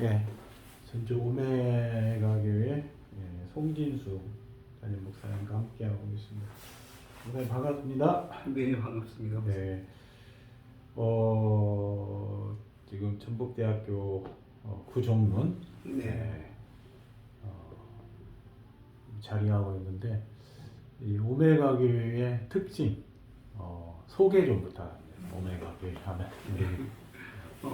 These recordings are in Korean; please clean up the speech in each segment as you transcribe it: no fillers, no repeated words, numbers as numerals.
예, 전주 오메가교회 송진수 담임 목사님과 함께하고 있습니다. 목사님 반갑습니다. 네, 반갑습니다. 네, 지금 전북대학교 구정문 네. 자리하고 있는데 이 오메가교회의 특징 소개 좀 부탁합니다. 오메가교회 하면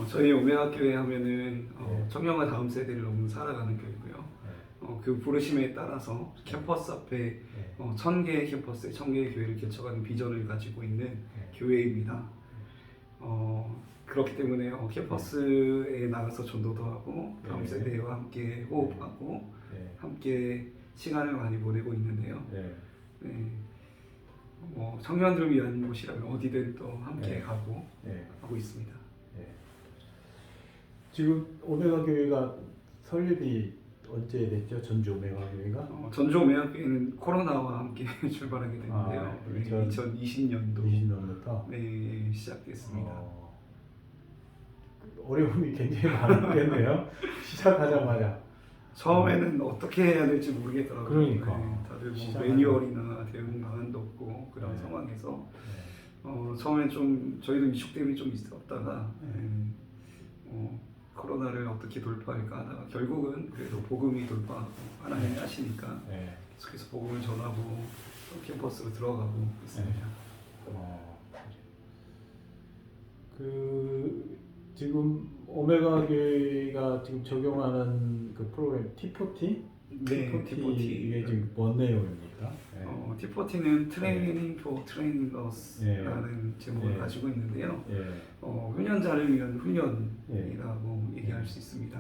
저희 오메가 교회 하면은 네. 청년과 다음 세대를 너무 살아가는 교회고요. 그 부르심에 따라서 캠퍼스 앞에 1000개의 캠퍼스에 1000개의 교회를 개척하는 비전을 가지고 있는 교회입니다. 그렇기 때문에 캠퍼스에 나가서 전도도 하고 다음 세대와 함께 호흡하고 함께 시간을 많이 보내고 있는데요. 청년들을 위한 곳이라면 어디든 또 함께 가고 하고 있습니다. 지금 오메가 교회가 설립이 언제 됐죠? 전주 오메가 교회가? 전주 오메가 교회는 코로나와 함께 출발하게 됐는데요. 2020년도 20년부터 네, 시작됐습니다. 어려움이 굉장히 많았겠네요. 시작하자마자. 처음에는 어떻게 해야 될지 모르겠더라고요. 그러니까. 다들 뭐 매뉴얼이나 대응 방안도 없고 그런 상황에서 처음엔 좀 저희도 위축됨이 좀 있었다가 코로나를 어떻게 돌파할까 하다가 결국은 그래도 복음이 돌파하고 하나님이 하시니까 계속해서 복음을 전하고 또 캠퍼스로 들어가고 있습니다. 지금 오메가 교회가 지금 적용하는 그 프로그램 T40? 네, T40. 이게 지금 뭔 내용입니까? T40는 트레이닝 for trainingus라는 제목을 가지고 있는데요. 훈련자를 위한 훈련이라고 얘기할 수 있습니다.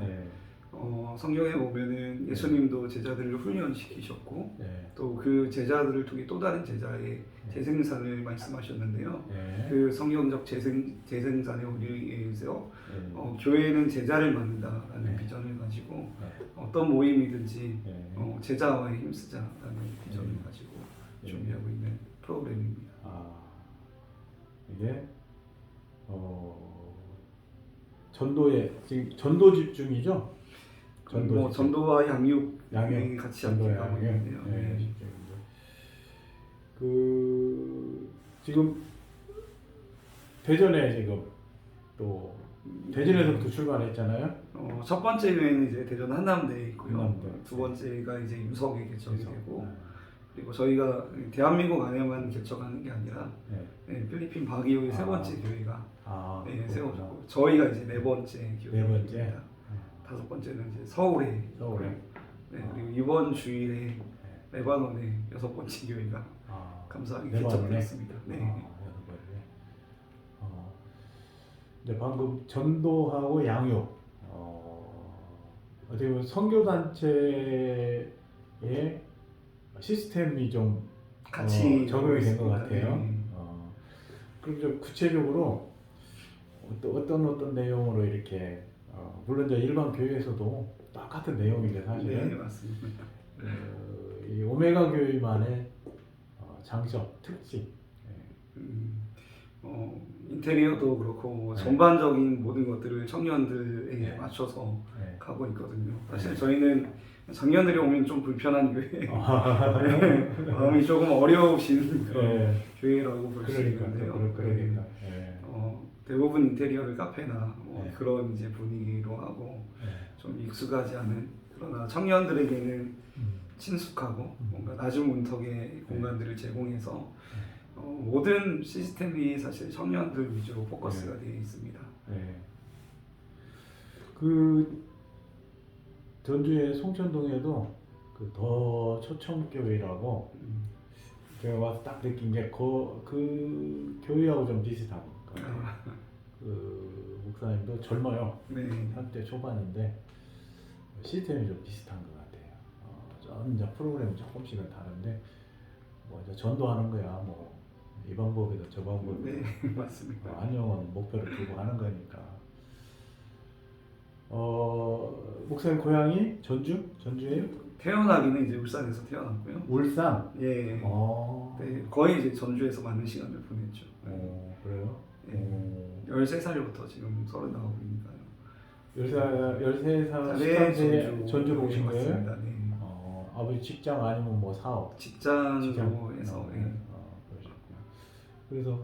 성경에 보면은 예수님도 제자들을 훈련시키셨고 또 그 제자들을 통해 또 다른 제자의 재생산을 말씀하셨는데요. 그 성경적 재생산의 원리에서 교회는 제자를 만든다라는 비전을 가지고 어떤 모임이든지 제자와의 힘쓰자라는 비전을 가지고 준비하고 있는 프로그램입니다. 이게 지금 전도 집중이죠? 전도와 양육이 같이 함께 가고 있는데요. 지금 대전에 지금 또 대전에서부터 출발했잖아요. 첫 번째 교회는 이제 대전 한남대에 있고요. 한남대. 두 번째가 이제 유석에 개척이 되고 그리고 저희가 대한민국 안에만 개척하는 게 아니라 필리핀 바기오의 세 번째 교회가 세워졌고 저희가 이제 네 번째 교회입니다. 다섯 번째는 이제 서울에. 그리고 이번 주일에 레바논의 여섯 번째 교회가 감사하게 개척되었습니다. 이제 방금 전도하고 양육 어떻게 보면 선교 단체의 시스템이 좀 같이 적용이 된 것 같아요. 그럼 좀 구체적으로 어떤 내용으로 이렇게 물론 이제 일반 교회에서도 똑같은 내용인데 사실은 맞습니다. 이 오메가 교회만의 장점, 특징. 인테리어도 그렇고 전반적인 모든 것들을 청년들에게 맞춰서 가고 있거든요. 사실 저희는 청년들이 오면 좀 불편한 교회, 마음이 조금 어려우신 그런 교회라고 볼 수 있는데요. 대부분 인테리어를 카페나 그런 이제 분위기로 하고 좀 익숙하지 않은 그러나 청년들에게는 친숙하고 뭔가 낮은 문턱의 공간들을 제공해서 모든 시스템이 사실 청년들 위주로 포커스가 되어 있습니다. 그 전주의 송천동에도 그 더 초청교회라고 제가 와서 딱 느낀 게 그 교회하고 좀 비슷한 것 같아요. 그 목사님도 젊어요. 30대 초반인데 시스템이 좀 비슷한 것 같아요. 이제 프로그램은 조금씩은 다른데 뭐 이제 전도하는 거야 뭐 이 방법이다 저 방법이다. 맞습니다. 안녕은 목표를 두고 하는 거니까. 목사님 고향이 전주예요? 태어나기는 이제 울산에서 태어났고요. 울산? 네, 거의 이제 전주에서 많은 시간을 보냈죠. 그래요? 13살부터 지금 39이니까요. 13살, 네, 13세 전주로 오신 거예요? 맞습니다. 네. 아버지 직장 아니면 뭐 사업? 직장으로 직장? 해서 그러셨구나. 그래서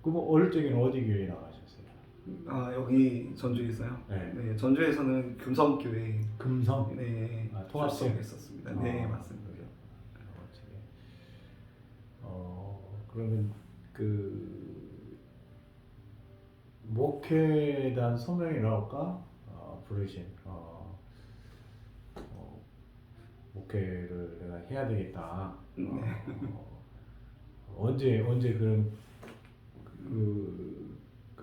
그럼 어릴 적에는 어디 교회 나가셨어요? 여기 전주에서요? 네. 네, 전주에서는 금성교회. 금성? 네, 통합생? 출석했었습니다. 네, 맞습니다. 그러면 목회에 대한 소명이랄까 부르신 목회를 내가 해야 되겠다. 언제 그런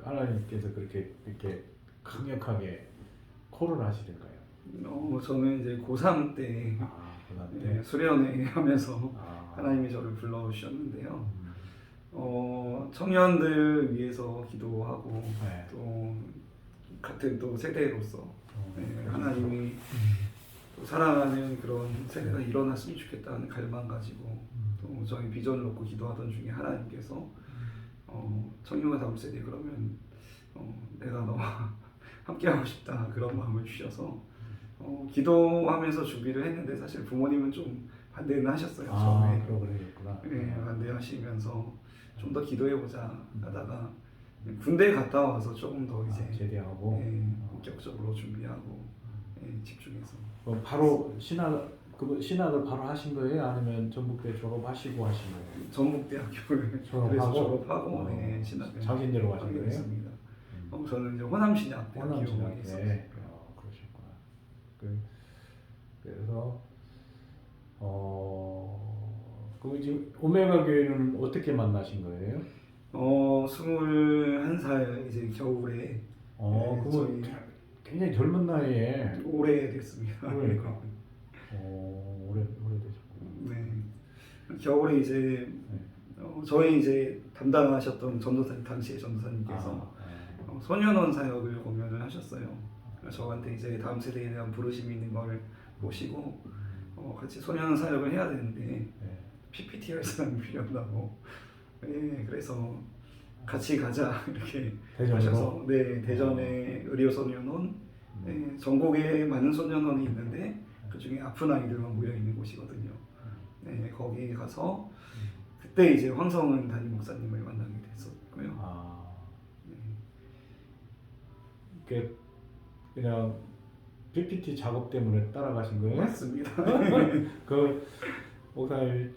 하나님께서 그렇게 이렇게 강력하게 콜을 하시던가요? 저는 이제 고3 때, 고3 때? 네, 수련회 하면서 아. 하나님이 저를 불러주셨는데요. 청년들 위해서 기도하고 네. 또 같은 또 세대로서 네, 하나님이 음. 또 사랑하는 그런 세대가 일어났으면 좋겠다는 갈망 가지고 또 저희 비전을 놓고 기도하던 중에 하나님께서 청년과 다음 세대 그러면 내가 너와 함께하고 싶다 그런 마음을 주셔서 기도하면서 준비를 했는데 사실 부모님은 좀 반대는 하셨어요. 처음에. 그러겠구나. 네, 반대하시면서 좀 더 기도해보자 하다가 군대 갔다 와서 조금 더 이제 제대하고 본격적으로 준비하고 집중해서. 그럼 바로 신학을 바로 하신 거예요? 아니면 전북대 졸업하시고 하신 거예요? 전북대학교를 졸업하고 신학을 장신대로 하신 하게 거예요? 됐습니다. 저는 이제 호남신학대학교에 호남신학대. 있었어요. 그러셨구나. 그래서 그럼 지금 오메가 교회는 어떻게 만나신 거예요? 21살 이제 겨울에 그러면 굉장히 젊은 나이에 오래됐습니다. 그러니까 오래되셨구나. 네. 겨울에 이제 저희 이제 담당하셨던 전도사님 당시에 전도사님께서 소년원 사역을 공연을 하셨어요. 저한테 이제 다음 세대에 대한 부르심이 있는 걸 보시고 같이 소년원 사역을 해야 되는데 PPT 할 사람이 필요하다고 그래서 같이 가자 이렇게 하셔서 대전에 의료소년원 전국에 많은 소년원이 있는데 그 중에 아픈 아이들만 모여 있는 곳이거든요. 거기 가서 그때 이제 황성은 담임 목사님을 만나게 됐었고요. 그냥 PPT 작업 때문에 따라가신 거예요? 맞습니다. 목사님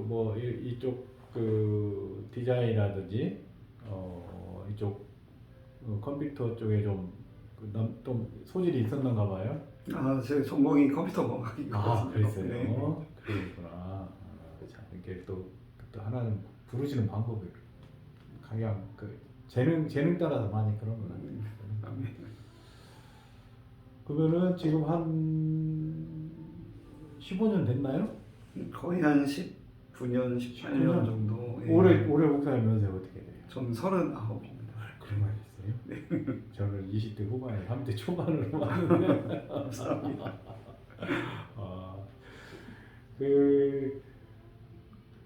뭐 이쪽 디자인이라든지 이쪽 컴퓨터 쪽에 좀 소질이 있었는가 봐요. 제 전공이 컴퓨터공학이거든요. 그랬어요. 그러구나. 참 이게 또 하나는 부르시는 방법이 각양 재능 따라서 많이 그런 거나. 그러면은 지금 한 15년 됐나요? 거의 한 19년, 18년 정도. 올해 목사님 연세 어떻게 돼요? 저는 39입니다. 그런 말 있어요? 네. 저는 20대 후반에 30대 초반으로 왔는데. 감사합니다.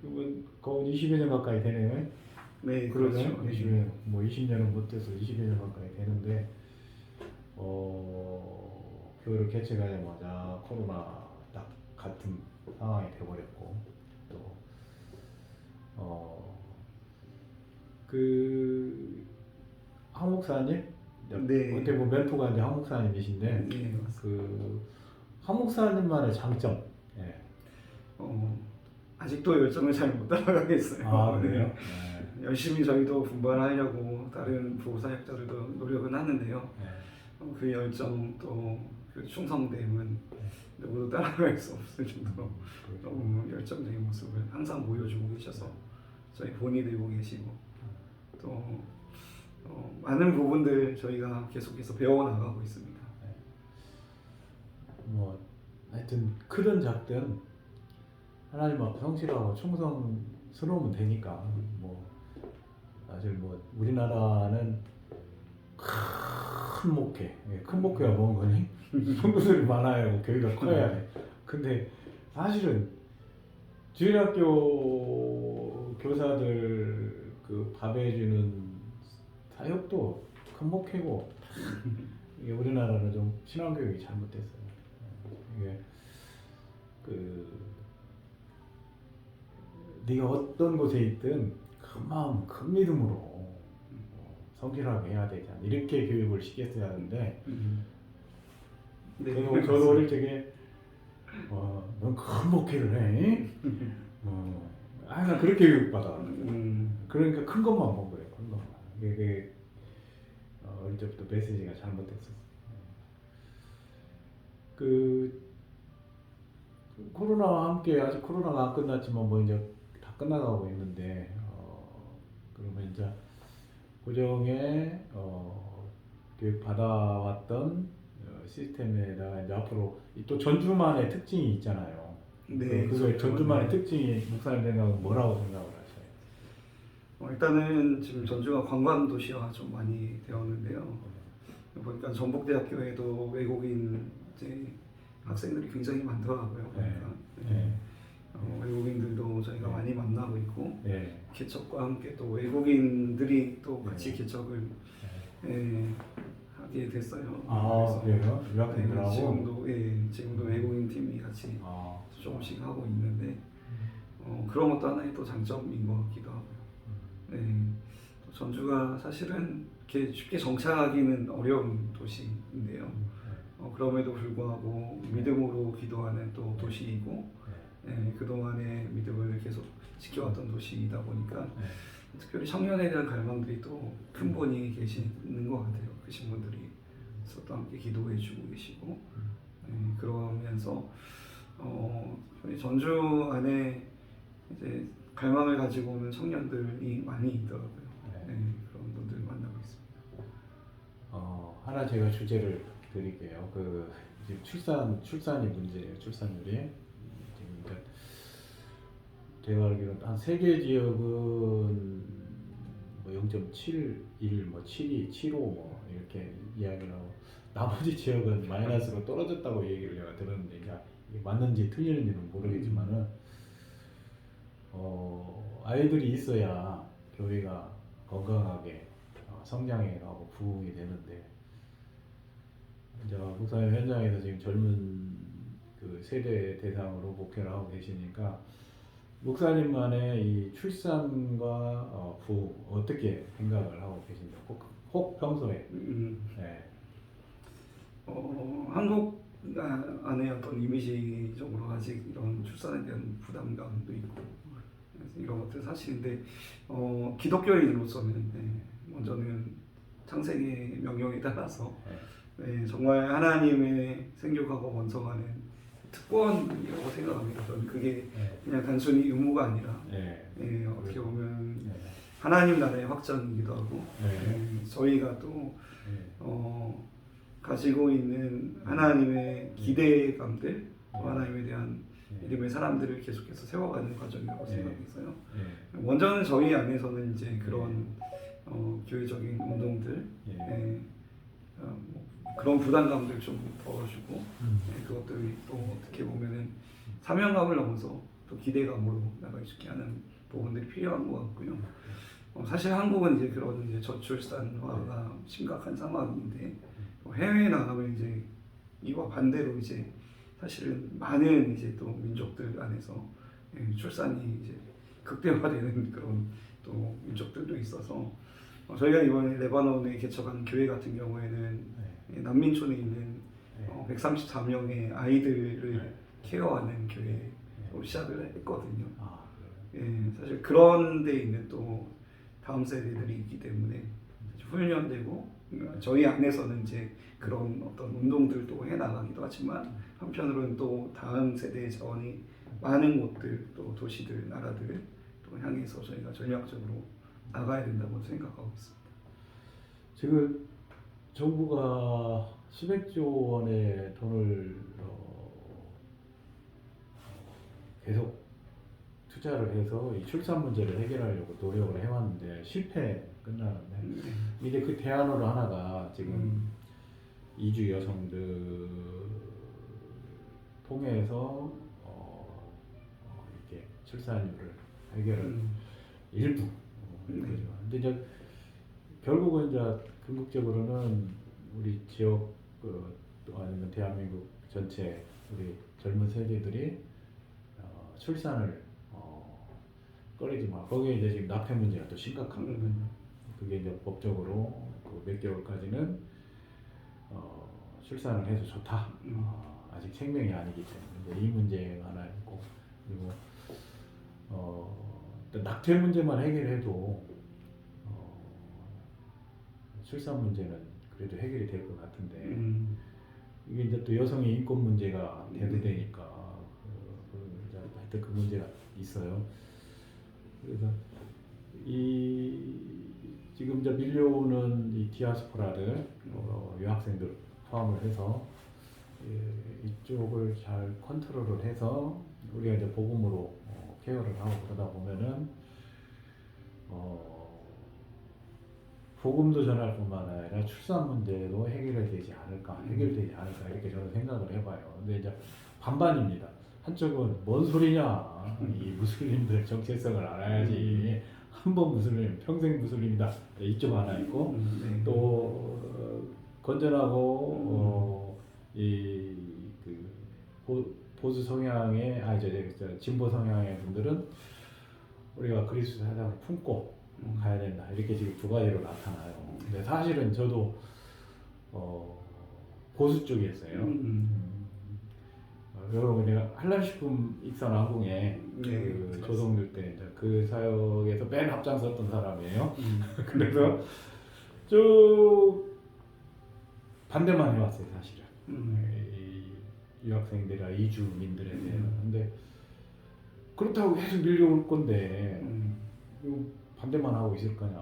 그러면 거의 20여 년 가까이 되네요. 네, 그러죠. 그렇죠. 20년, 뭐 20년은 못 돼서 20여 년 가까이 되는데, 교회를 개최하자마자 코로나 딱 같은 상황이 돼버렸고, 한 목사님, 어떻게 보면 멘토가 이제 한 목사님이신데, 한 목사님만의 장점. 아직도 열정을 잘 못 따라가겠어요. 그래요? 열심히 저희도 분발하려고 다른 부사역자들도 노력은 하는데요. 그 열정 또 그 충성됨은 누구도 따라갈 수 없을 정도로 너무 열정적인 모습을 항상 보여주고 계셔서 저희 본이 되고 계시고 또 많은 부분들 저희가 계속해서 배워나가고 있습니다. 뭐 하여튼 크든 작든 하나님 앞에 성실하고 충성스러우면 되니까 뭐 사실 뭐 우리나라는 큰 목회가 뭔 거니? 성도들이 많아요. 교회가 커야 돼. 근데 사실은 주일학교 교사들 밥 해주는 사역도 큰목회고 이게 우리나라는 좀 신앙교육이 잘못됐어요. 이게 네가 어떤 곳에 있든 큰 마음, 큰 믿음으로 성실하게 해야 되지 않나 이렇게 교육을 시켰어야 하는데 네, 저도 어릴 적에 넌 큰 목회를 해. 나 그렇게 교육받아. 그러니까 큰 것만 본 거예요. 큰 것만. 이게 어릴 적부터 메시지가 잘못됐었어. 코로나와 함께 아직 코로나가 안 끝났지만 뭐 이제 다 끝나가고 있는데 그러면 이제 고정에 교육 받아왔던 시스템에다가 이제 앞으로 또 전주만의 특징이 있잖아요. 네, 그 전주만의 특징이 목사님 생각은 뭐라고 생각을 하셔요? 일단은 지금 전주가 관광 도시화 좀 많이 되었는데요. 보니까 전북대학교에도 외국인 이제 학생들이 굉장히 많더라고요. 그러니까 외국인들도 저희가 많이 만나고 있고 개척과 함께 또 외국인들이 또 같이 개척을 하게 됐어요. 그래요? 유학생들하고? 지금도 외국인 팀이 같이 조금씩 하고 있는데 그런 것도 하나의 또 장점인 것 같기도 하고요. 또 전주가 사실은 이렇게 쉽게 정착하기는 어려운 도시인데요. 그럼에도 불구하고 믿음으로 기도하는 또 도시이고 그동안의 믿음을 계속 지켜왔던 도시이다 보니까 특별히 청년에 대한 갈망들이 또 큰 분이 계시는 것 같아요. 그 신분들이 또 함께 기도해주고 계시고 그러면서 전주 안에 이제 갈망을 가지고 오는 청년들이 많이 있더라고요. 그런 분들 만나고 있습니다. 하나 제가 주제를 드릴게요. 지금 출산이 문제예요. 출산율이 지금 제가 알기로는 한 3개 지역은 뭐 0.71, 뭐 72, 75 뭐 이렇게 이야기를 하고 나머지 지역은 마이너스로 떨어졌다고 얘기를 제가 들었는데 이게 맞는지 틀리는지는 모르겠지만은 아이들이 있어야 교회가 건강하게 성장해 가고 부흥이 되는데 이제 목사님 현장에서 지금 젊은 그 세대 대상으로 목회를 하고 계시니까 목사님만의 이 출산과 부흥 어떻게 생각을 하고 계신지 혹 평소에 한국 안에 어떤 이미지적으로 아직 이런 출산에 대한 부담감도 있고 이런 것들 사실인데 기독교인으로서는 먼저는 창세기 명령에 따라서 정말 하나님의 생육하고 번성하는 특권이라고 생각합니다. 저는 그게 그냥 단순히 의무가 아니라 어떻게 보면 하나님 나라의 확장이기도 하고 저희가 또 가지고 있는 하나님의 기대감들 하나님에 대한 믿음의 사람들을 계속해서 세워가는 과정이라고 생각해서요. 먼저는 저희 안에서는 이제 그런 교회적인 운동들 그런 부담감들 좀 덜어주고 그것들이 또 어떻게 보면은 사명감을 넘어서 또 기대감으로 나갈 수 있게 하는 부분들이 필요한 것 같고요. 사실 한국은 이제 그런 이제 저출산화가 심각한 상황인데 해외에 나가면 이제 이와 반대로 이제 사실은 많은 이제 또 민족들 안에서 출산이 이제 극대화되는 그런 또 민족들도 있어서 저희가 이번에 레바논에 개척한 교회 같은 경우에는 난민촌에 있는 134명의 아이들을 케어하는 교회로 시작을 했거든요. 사실 그런 데 있는 또 다음 세대들이 있기 때문에 훈련되고 저희 안에서는 이제 그런 어떤 운동들도 해나가기도 하지만 한편으로는 또 다음 세대의 자원이 많은 곳들 또 도시들 나라들 또 향해서 저희가 전략적으로 나가야 된다고 생각하고 있습니다. 지금 정부가 수백조 원의 돈을 계속 투자를 해서 이 출산 문제를 해결하려고 노력을 해왔는데 실패 끝나는데 이제 그 대안으로 하나가 지금 이주 여성들 통해서 이렇게 출산율을 해결을 일부 근데 이제 결국은 이제 궁극적으로는 우리 지역 또 아니면 대한민국 전체 우리 젊은 세대들이 출산을 꺼리지 마. 거기에 이제 지금 납태 문제가 또 심각하거든요. 그게 이제 법적으로 그 몇 개월까지는 출산을 해도 좋다. 아직 생명이 아니기 때문에 이제 이 문제가 하나 있고, 그리고 낙태 문제만 해결해도 출산 문제는 그래도 해결이 될 것 같은데 이게 이제 또 여성의 인권 문제가 대두되니까 하여튼 그 문제가 있어요. 그래서 지금 이제 밀려오는 이 디아스포라들 유학생들 포함을 해서 이쪽을 잘 컨트롤을 해서 우리가 이제 복음으로 케어를 하고 그러다 보면은 복음도 전할 뿐만 아니라 출산 문제도 해결되지 않을까 이렇게 저는 생각을 해봐요. 근데 이제 반반입니다. 한쪽은 뭔 소리냐, 이 무슬림들 정체성을 알아야지, 한 번 무슬림 평생 무슬림이다, 이쪽 하나 있고, 또 건전하고 보수 성향의 진보 성향의 분들은 우리가 그리스도 사상을 품고 가야 된다, 이렇게 지금 두 가지로 나타나요. 근데 사실은 저도 보수 쪽이었어요. 여러분, 내가 한라식품 익선 항공에 그 조성될 때 이제 그 사역에서 맨 앞장섰던 사람이에요. 그래서 쭉 반대만 해왔어요, 사실은. 이 유학생들이나 이주민들에 대해서. 근데 그렇다고 계속 밀려올 건데 반대만 하고 있을 거냐.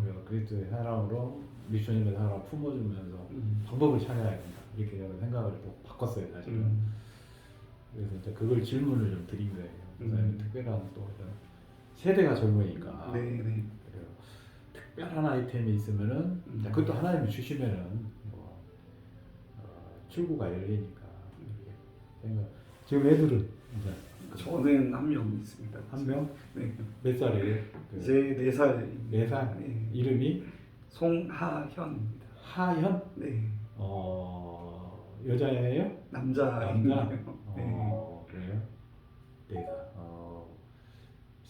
우리가 그리스도의 사랑으로 미션인의 사랑을 품어주면서 방법을 찾아야 된다, 이렇게 저는 생각을 또 바꿨어요, 사실은. 그래서 이제 그걸 질문을 좀 드린 거예요. 특별한 또 세대가 젊으니까 특별한 아이템이 있으면은 그것도 하나님이 주시면은 출구가 열리니까. 지금 애들은 이제 저는 한 명 있습니다. 한 명? 네. 몇 살이에요? 이제 4살. 4살? 네. 이름이? 송하현입니다. 하현? 네. 여자예요? 남자. 네. 그래요? 4살.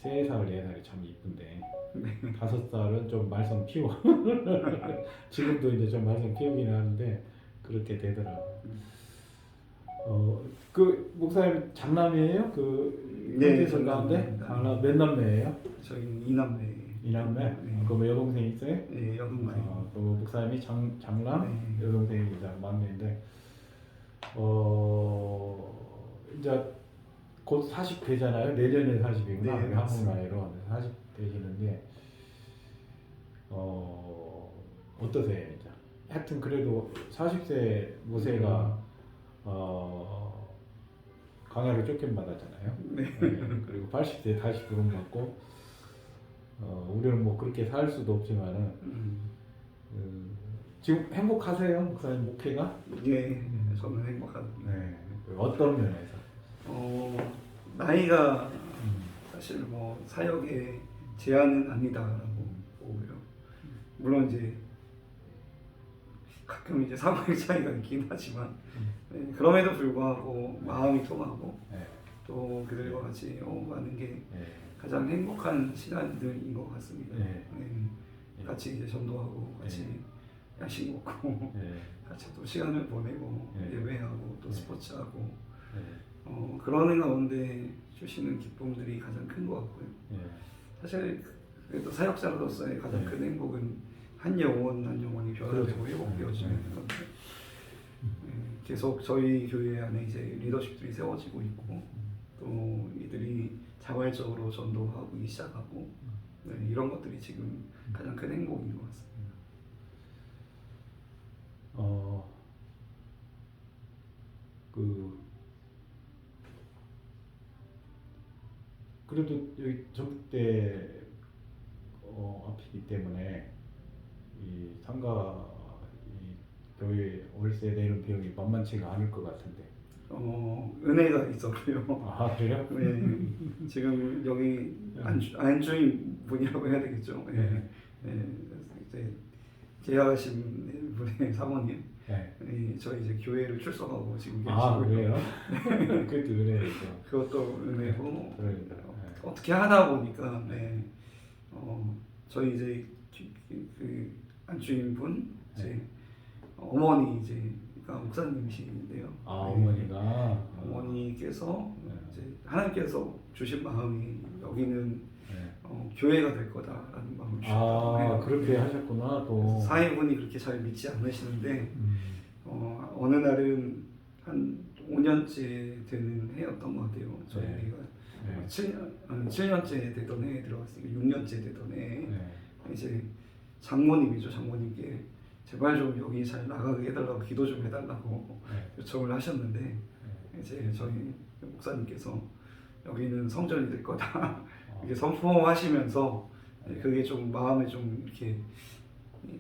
3살, 4살이 참 이쁜데. 5살은 좀 말썽 피워. 지금도 이제 좀 말썽 피우긴 하는데 그렇게 되더라고요. 그 목사님 장남이에요? 그 형제들 가운데? 몇 남매예요? 저희는 2남매. 2남매? 네. 그럼 여동생 있어요? 네, 여동생. 그 목사님이 장남, 네. 여동생이 이제 막내인데, 이제 곧 40 되잖아요. 내년에 40이구나. 네, 한국 나이로 40 되시는데, 어떠세요, 이제? 하여튼 그래도 40세 모세가 강야를 쫓김받았잖아요. 네. 그리고 80세 다시 부름받고, 우리는 뭐 그렇게 살 수도 없지만은 지금 행복하세요, 목사님 목회가? 네, 저는 행복합니다. 네. 어떤 면에서? 나이가 사실 뭐 사역의 제한은 아니다라고 보고요. 물론 이제 가끔 이제 사고의 차이가 있긴 하지만 그럼에도 불구하고 마음이 통하고 또 그들과 같이 가는 게 가장 행복한 시간들인 것 같습니다. 같이 이제 전도하고 같이 야식 먹고 같이 또 시간을 보내고 예배하고 또 스포츠하고 그러는 가운데 주시는 기쁨들이 가장 큰 것 같고요. 사실 그래도 사역자로서의 가장 큰 행복은 한 영혼이 변화되고 회복되어지는 건데 계속 저희 교회 안에 이제 리더십들이 세워지고 있고 또 이들이 자발적으로 전도하기 시작하고 이런 것들이 지금 가장 큰 행복인 것 같습니다. 그래도 여기 전북대 앞이기 때문에 이 상가 이 교회 월세 내는 비용이 만만치가 않을 것 같은데. 은혜가 있었고요. 아, 그래요? 네. 지금 여기 안주인 분이라고 해야 되겠죠. 이제 계약하신 분의 사모님, 네. 저희 이제 교회를 출석하고 지금 계시고요. 아 그래요? 그것도 은혜죠. 그것도 은혜고 그러니까. 어떻게 하다 보니까 저희 이제 그 안주인분 이제 어머니 이제 목사님이신데요. 아 어머니가 어머니께서 이제 하나님께서 주신 마음이 여기는 교회가 될 거다라는 마음을 주셨다고 해요. 그렇게 하셨구나. 또 사회분이 그렇게 잘 믿지 않으시는데 어느 날은 한 5년째 되는 해였던 것 같아요. 저희가 7년째 되던 해에 들어갔으니까 6년째 되던 해에 이제 장모님이죠. 장모님께 제발 좀 여기 잘 나가게 해달라고 기도 좀 해달라고 요청을 하셨는데 이제 저희 목사님께서 여기는 성전이 될 거다 이렇게 선포하시면서 그게 좀 마음에 좀 이렇게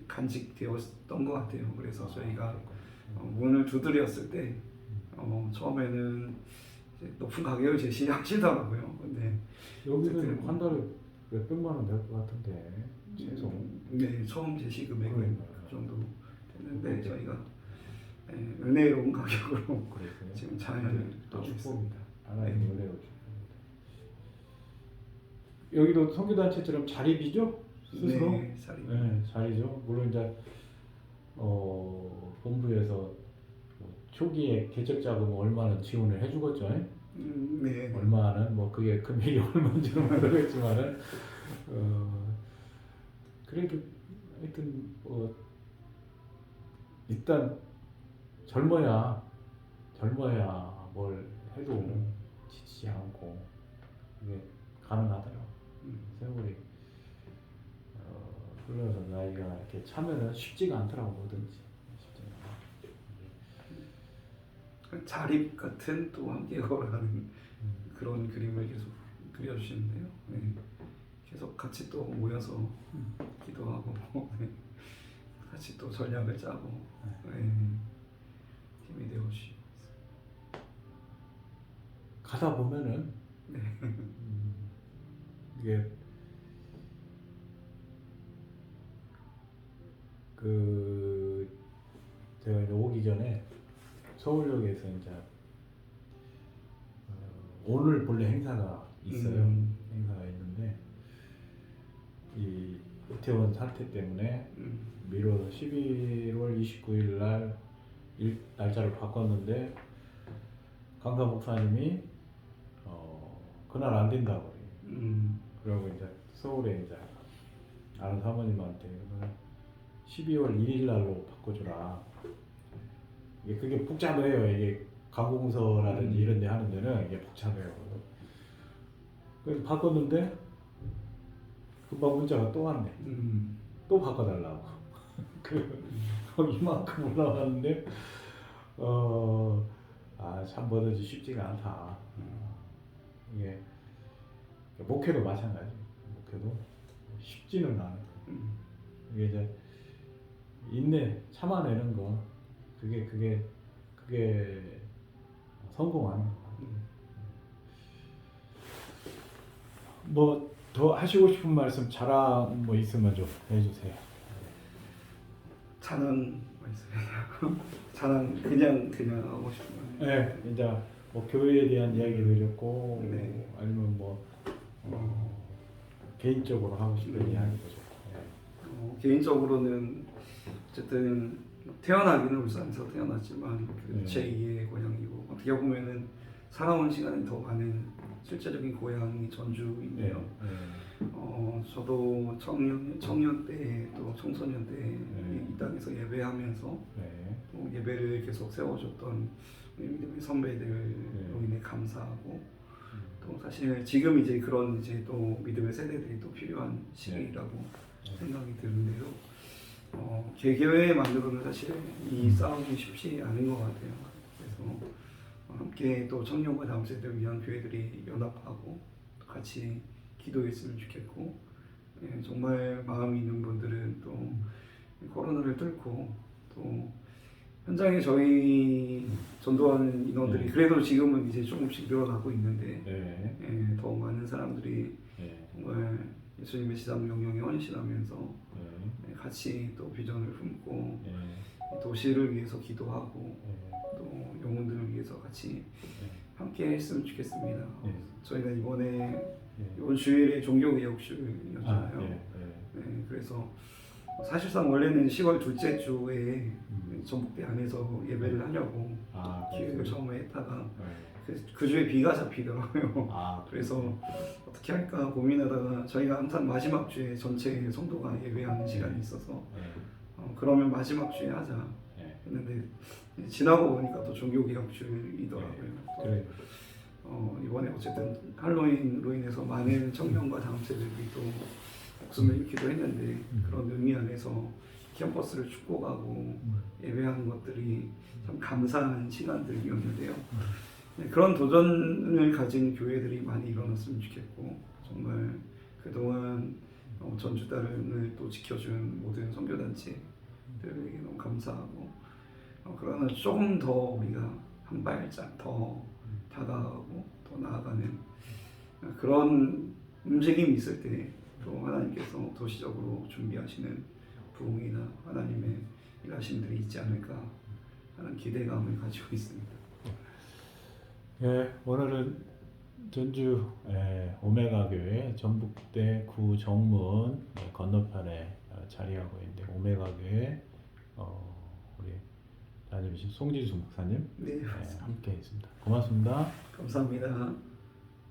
간직되었던 것 같아요. 그래서 저희가 문을 두드렸을 때 처음에는 이제 높은 가격을 제시하시더라고요. 근데 여기는 한 달에 몇백만 원 될 것 같은데 최소. 네, 처음 제시 금액은 그 정도 됐는데 저희가 은혜로운 가격으로 지금 잘 또 축복입니다. 하나님 네. 은혜로 축복입니다. 여기도 선교단체처럼 자립이죠? 스스로? 네, 자립. 네, 자리죠. 물론 이제 본부에서 뭐 초기에 개척 자금 얼마는 지원을 해주겠죠. 네. 얼마는 뭐 그게 금액이 얼마인지는 모르겠지만은 그래도 하여튼 뭐 일단 젊어야 뭘 해도 지치지 않고 이게 가능하더라고. 세월이 흘러서 나이가 이렇게 차면은 쉽지가 않더라고. 뭐든지 쉽지가 않아. 자립 같은 또 함께 걸어가는 그런 그림을 계속 그려주시는데요. 네. 계속 같이 또 모여서 기도하고 네. 같이 또 전략을 짜고 힘이 되어주시고 가다 보면은 이게 제가 이제 오기 전에 서울역에서 이제 오늘 본래 행사가 있어요. 행사가 있는데 이 이태원 사태 때문에 미뤄서 11월 29일 날 날짜를 바꿨는데 강사 목사님이 그날 안 된다고 그래요. 그리고 이제 서울에 이제 아는 사모님한테 12월 1일 날로 바꿔주라. 그게 복잡해요. 이게 관공서라든지 이런 데 하는 데는 이게 복잡해요. 그래서 바꿨는데 금방 문자가 또 왔네. 또 바꿔달라고. 이만큼 올라왔는데 참 뭐든지 쉽지가 않다. 이게 목회도 마찬가지. 목회도 쉽지는 않아요. 이게 이제 인내 참아내는 거 그게 성공하는 거. 뭐 더 하시고 싶은 말씀 자랑 뭐 있으면 좀 해주세요. 자랑 말씀이냐고 자랑 그냥 하고 싶은 거. 네, 이제 뭐 교회에 대한 이야기도 드렸고 네. 아니면 뭐 개인적으로 하고 싶은 이야기도 좋고. 개인적으로는 어쨌든 태어나기는 울산에서 태어났지만 제2의 고향이고 어떻게 보면은 살아온 시간이 더 많은 실제적인 고향이 전주인데요. 저도 청년 때 또 청소년 때 이 땅에서 예배하면서 또 예배를 계속 세워줬던 믿음의 선배들로 인해 감사하고 또 사실 지금 이제 그런 이제 또 믿음의 세대들이 또 필요한 시기라고 생각이 드는데요. 개교회만으로는 사실 이 싸움이 쉽지 않은 것 같아요. 그래서 함께 또 청년과 다음 세대를 위한 교회들이 연합하고 같이 기도했으면 좋겠고 정말 마음이 있는 분들은 또 코로나를 뚫고 또 현장에 저희 전도하는 인원들이 그래도 지금은 이제 조금씩 늘어나고 있는데 더 많은 사람들이 정말 예수님의 지상 명령에 헌신하면서 같이 또 비전을 품고 도시를 위해서 기도하고 또 영혼들을 위해서 같이 함께 했으면 좋겠습니다. 저희가 이번 주일에 종교개혁주일이었잖아요. 그래서 사실상 원래는 10월 둘째 주에 전북대 안에서 예배를 하려고 기획을 처음에 했다가 그 주에 비가 잡히더라고요. 그래서 어떻게 할까 고민하다가 저희가 항상 마지막 주에 전체 성도가 예배하는 시간이 있어서 그러면 마지막 주에 하자 했는데 지나고 보니까 또 종교개혁주일이더라고요. 이번에 어쨌든 할로윈으로 인해서 많은 청년과 다음 세대들이 또 목숨을 잃기도 했는데 그런 의미 안에서 캠퍼스를 축복하고 예배하는 것들이 참 감사한 시간들이었는데요. 그런 도전을 가진 교회들이 많이 일어났으면 좋겠고 정말 그동안 전주단을 또 지켜준 모든 선교단체들에게 너무 감사하고 그러나 조금 더 우리가 한 발짝 더 다가가고 더 나아가는 그런 움직임이 있을 때 또 하나님께서 도시적으로 준비하시는 부흥이나 하나님의 일하심들이 있지 않을까 하는 기대감을 가지고 있습니다. 오늘은 전주 오메가 교회 전북대 구정문 건너편에 자리하고 있는데 오메가 교회 우리 담임이신 송지수 목사님 함께 했습니다. 고맙습니다. 감사합니다.